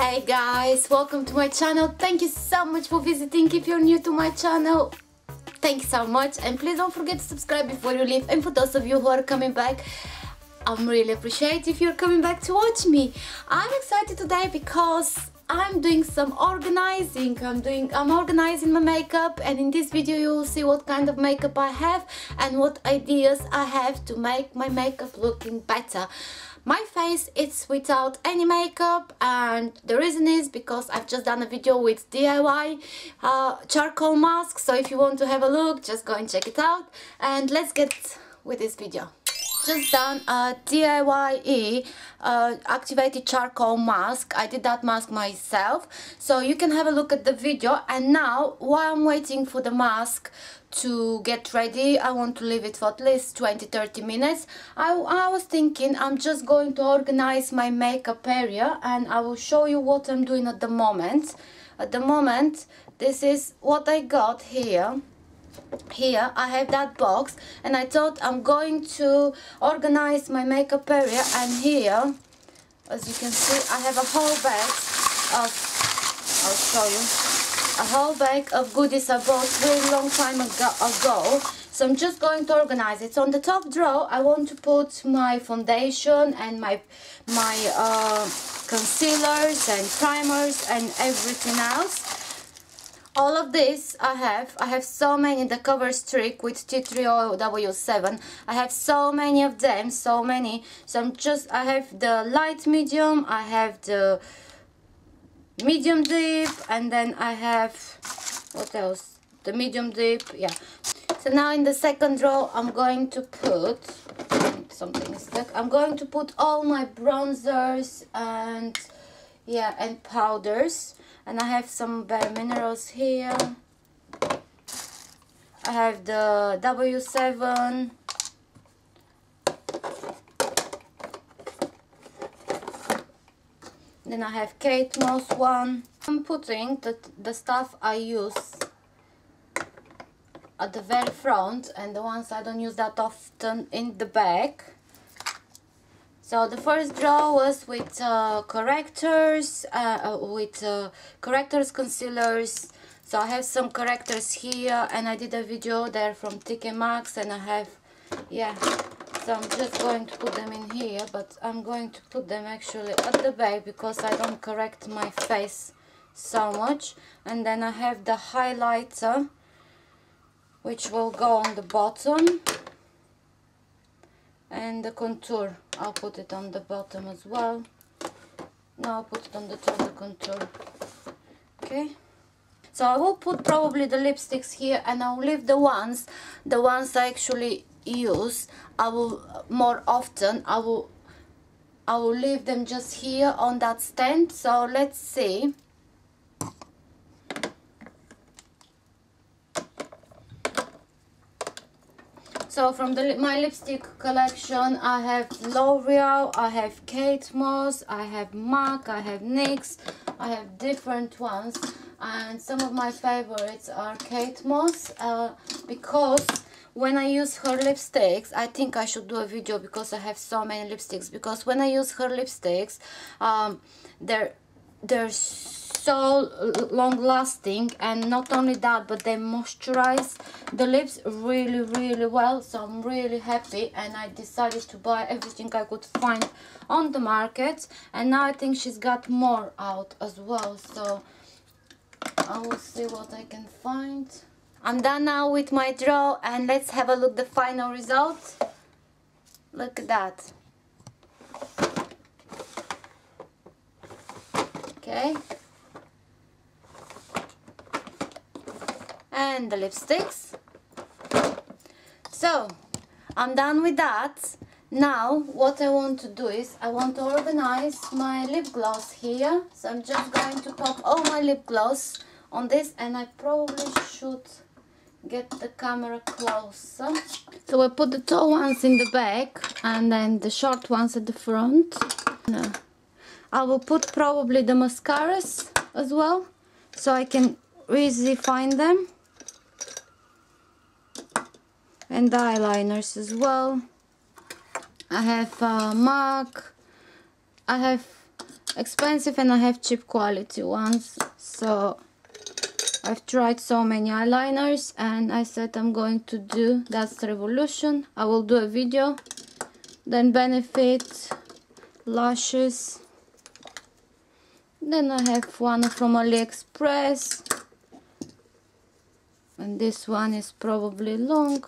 Hey guys, welcome to my channel. Thank you so much for visiting. If you're new to my channel, thank you so much, and please don't forget to subscribe before you leave. And for those of you who are coming back, I'm really appreciate if you're coming back to watch me. I'm excited today because I'm doing some organizing. I'm organizing my makeup, and in this video you will see what kind of makeup I have and what ideas I have to make my makeup looking better. My face is without any makeup, and the reason is because I've just done a video with DIY charcoal mask. So if you want to have a look, just go and check it out, and let's get with this video. Just done a DIY activated charcoal mask. I did that mask myself, so you can have a look at the video. And now, while I'm waiting for the mask to get ready, I want to leave it for at least 20-30 minutes. I was thinking I'm just going to organize my makeup area, and I will show you what I'm doing at the moment. At the moment, this is what I got here. Here I have that box, and I thought I'm going to organize my makeup area. And here, as you can see, I have a whole bag of, I'll show you, a whole bag of goodies I bought a really long time ago. So I'm just going to organize it. So on the top drawer I want to put my foundation and my concealers and primers and everything else. All of this I have so many. The cover streak with T3W7, I have so many of them, so many. So I have the light medium, I have the medium deep, and then I have, what else, the medium deep, yeah. So now in the second row I'm going to put, something is stuck, I'm going to put all my bronzers and, yeah, and powders. And I have some Bare Minerals here. I have the W7. Then I have Kate Moss one. I'm putting the stuff I use at the very front, and the ones I don't use that often in the back. So the first drawer was with correctors, concealers. So I have some correctors here, and I did a video there from TK Maxx, and I have, yeah. So I'm just going to put them in here, but I'm going to put them actually at the back because I don't correct my face so much. And then I have the highlighter, which will go on the bottom. And the contour, I'll put it on the bottom as well. Now I'll put it on the top of the contour. Okay. So I will put probably the lipsticks here, and I'll leave the ones I actually use. I will more often. I will leave them just here on that stand. So let's see. So from my lipstick collection, I have L'Oreal, I have Kate Moss, I have MAC, I have NYX, I have different ones, and some of my favorites are Kate Moss, because when I use her lipsticks, I think I should do a video because I have so many lipsticks, because when I use her lipsticks, they're so long lasting, and not only that, but they moisturize the lips really well. So I'm really happy, and I decided to buy everything I could find on the market, and now I think she's got more out as well, so I will see what I can find. I'm done now with my draw, and let's have a look at the final result. Look at that. Okay. And the lipsticks. So I'm done with that. Now what I want to do is I want to organize my lip gloss here. So I'm just going to pop all my lip gloss on this, and I probably should get the camera closer. So I put the tall ones in the back and then the short ones at the front. I will put probably the mascaras as well, so I can easily find them. And the eyeliners as well. I have MAC, I have expensive and I have cheap quality ones. So I've tried so many eyeliners and I said I'm going to do that's Revolution. I will do a video. Then Benefit, Lashes. Then I have one from AliExpress. And this one is probably long.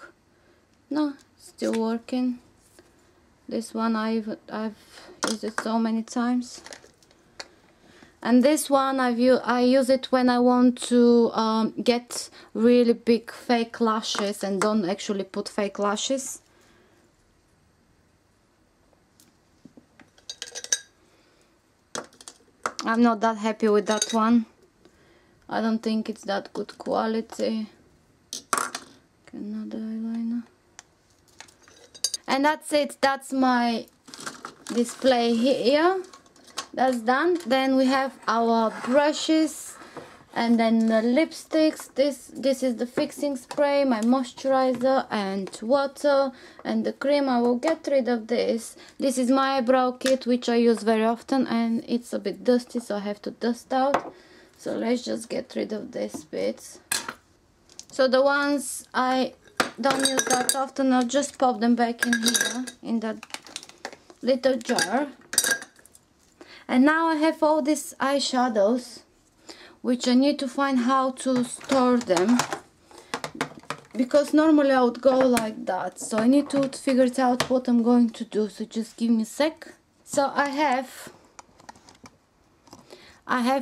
No, still working. This one I've used it so many times. And this one I use it when I want to get really big fake lashes and don't actually put fake lashes. I'm not that happy with that one. I don't think it's that good quality. Another eyeliner. And that's it. That's my display here. That's done. Then we have our brushes and then the lipsticks. This is the fixing spray, my moisturizer and water and the cream. I will get rid of this. This is my eyebrow kit, which I use very often, and it's a bit dusty, so I have to dust out. So let's just get rid of these bits. So the ones I don't use that often, I'll just pop them back in here, in that little jar. And now I have all these eyeshadows, which I need to find how to store them. Because normally I would go like that. So I need to figure out what I'm going to do. So just give me a sec. So I have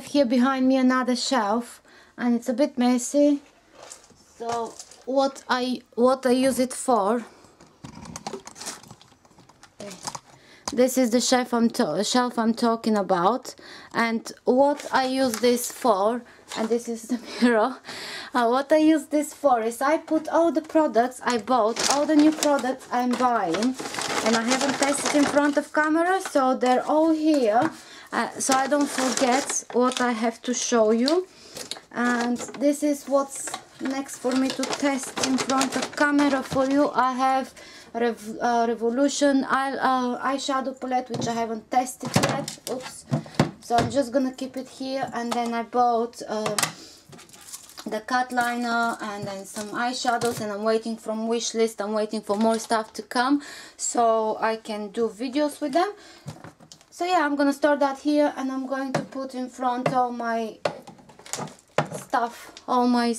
here behind me another shelf, and it's a bit messy. So what I use it for, this is the shelf I'm talking about, and what I use this for, and this is the mirror. What I use this for is I put all the products I bought, all the new products I'm buying, and I haven't tested in front of camera, so they're all here, so I don't forget what I have to show you. And this is what's next for me to test in front of camera for you. I have Revolution eyeshadow palette, which I haven't tested yet. Oops. So I'm just gonna keep it here. And then I bought the cat liner and then some eyeshadows, and I'm waiting from wishlist. I'm waiting for more stuff to come so I can do videos with them. So yeah, I'm gonna store that here, and I'm going to put in front all my stuff, all my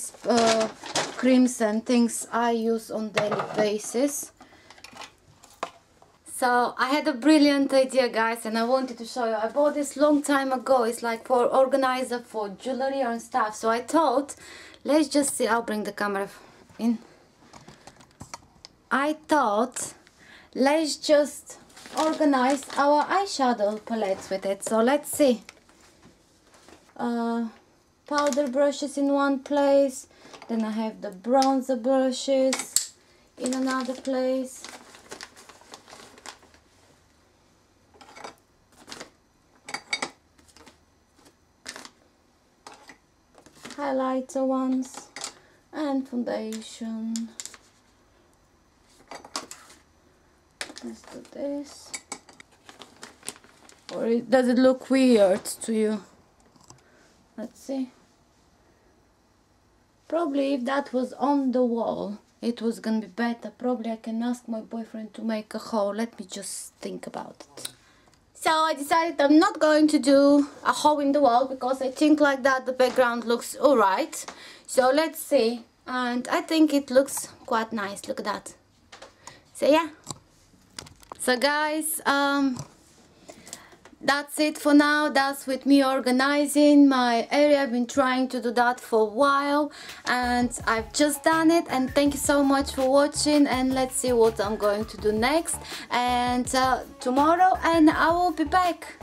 creams and things I use on daily basis. So I had a brilliant idea, guys, and I wanted to show you. I bought this long time ago. It's like for organizer for jewelry and stuff. So I thought, let's just see. I'll bring the camera in. I thought, let's just organize our eyeshadow palettes with it. So let's see. Powder brushes in one place. Then I have the bronzer brushes in another place. Highlighter ones and foundation. Let's do this. Or does it look weird to you? Let's see. Probably if that was on the wall, it was gonna be better. Probably I can ask my boyfriend to make a hole. Let me just think about it. So I decided I'm not going to do a hole in the wall, because I think like that the background looks alright. So let's see. And I think it looks quite nice. Look at that. So yeah. So guys, that's it for now. That's with me organizing my area. I've been trying to do that for a while, and I've just done it. And thank you so much for watching, and let's see what I'm going to do next and tomorrow, and I will be back.